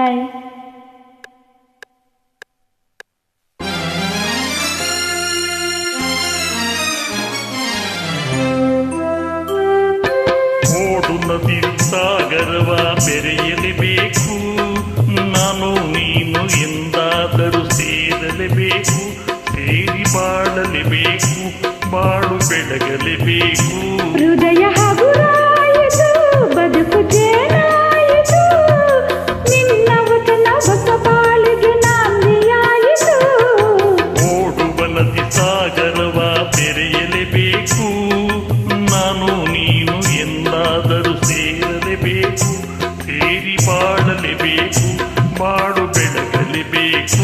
Hi. ಓಡು ನದಿ ಸಾಗರವ ಬೆರೆಯಲೇಬೇಕು, ನಾನು ನೀನು ಎಂದಾದರೂ ಸೇರಲೇಬೇಕು, ಸೇರಿ ಬಾಳಲೇಬೇಕು, ಬಾಳು ಬೆಳಗಲೇಬೇಕು. ಹೃದಯ ಹಗುರಾಯಿತು, ಬದುಕು ಜೇನಾಯಿತು, ನಿನ್ನ ವಚನ ಹೊಸ ಬಾಳಿಗೆ ನಾಂದಿಯಾಯಿತು. ಓಡುವ ನದಿ ಸಾಗರವ ಬೆರೆಯಲೇಬೇಕು, ನಾನು ನೀನು ಎಂದಾದರೂ ಸೇರಲೇಬೇಕು, ಸೇರಿ ಬಾಳಲೇಬೇಕು, ಬಾಳು ಬೆಳಗಲೇಬೇಕು.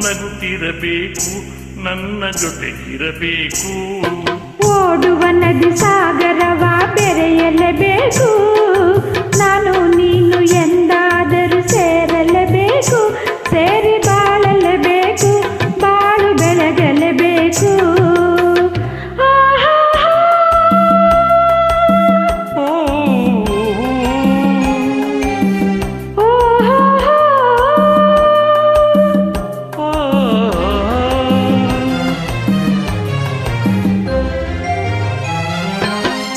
ನಗುತ್ತಿರಬೇಕು, ನನ್ನ ಜೊತೆಗಿರಬೇಕು. ಓಡುವ ನದಿ ಸಾಗರವ ಬೆರೆಯಲೇಬೇಕು, ನಾನು ನೀನು ಎಂದಾದರೂ ಸೇರಲೇಬೇಕು, ಸೇರಿ ಬಾಳಲೇಬೇಕು, ಬಾಳು ಬೆಳಗಲೇಬೇಕು.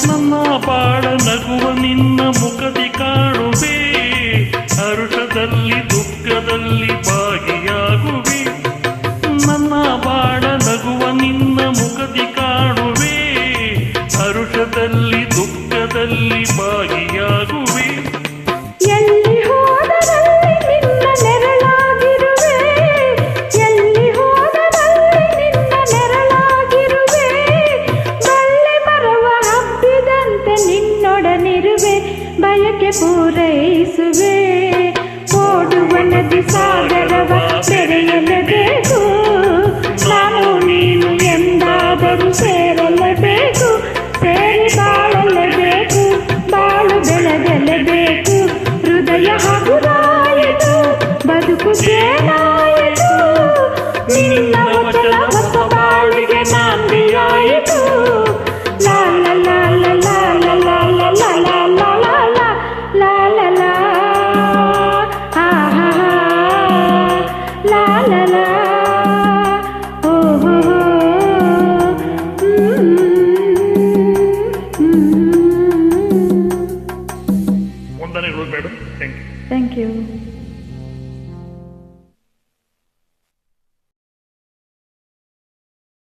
ನನ್ನ ಬಾಳ ನಗುವ ನಿನ್ನ ಮುಖದಿ ಕಾಣುವೆ, ಹರುಷದಲ್ಲಿ ದುಃಖದಲ್ಲಿ ಭಾಗಿಯಾಗುವೆ. ನನ್ನ ಬಾಳ ನಗುವ ನಿನ್ನ ಮುಖದಿ ಕಾಣುವೆ, ಹರುಷದಲ್ಲಿ ದುಃಖದಲ್ಲಿ ಭಾಗಿಯಾಗುವೆ. ಎಲ್ಲಿ ಹೋದರಲ್ಲಿ ನಿನ್ನ ನೆರಳಾಗಿರುವೆ, ಎಲ್ಲಿ ಹೋದರಲ್ಲಿ ನಿನ್ನ ನೆರಳಾಗಿರುವೆ, ಬಳ್ಳಿ ಮರವ ಹಬ್ಬಿದಂತೆ ನಿನ್ನೊಡನಿರುವೆ, ಬಯಕೆ ಪೂರೈಸುವೆ. ಓಡುವ ನದಿ ಸಾಗರವ ಬೆರೆಯಲೇಬೇಕು, ನಾನು ನೀನು ಎಂದಾದರೂ ಸೇರಲೇಬೇಕು, ಸೇರಿ ಬಾಳಲೇಬೇಕು, ಬಾಳು ಬೆಳಗಲೇಬೇಕು. ಹೃದಯ ಹಗುರಾಯಿತು, ಬದುಕು ಜೇನಾಯಿತು, ನಿನ್ನ ವಚನ ಹೊಸ ಬಾಳಿಗೆ ನಾಂದಿಯಾಯಿತು. ಲಾ ಲಾ ಲಾ ಲಾ ಲಾ ಲಾ ಲಾ ಲಾ ಲಾ ಲಾ ಲಾ ಲಾ ಲಾ ಲಾ ಹಾ ಹಾ ಲಾ ಲಾ ಲಾ ಓ ಹೋ ಹೋ. ವಂದನೆಗಳು madam. Thank you. Thank you.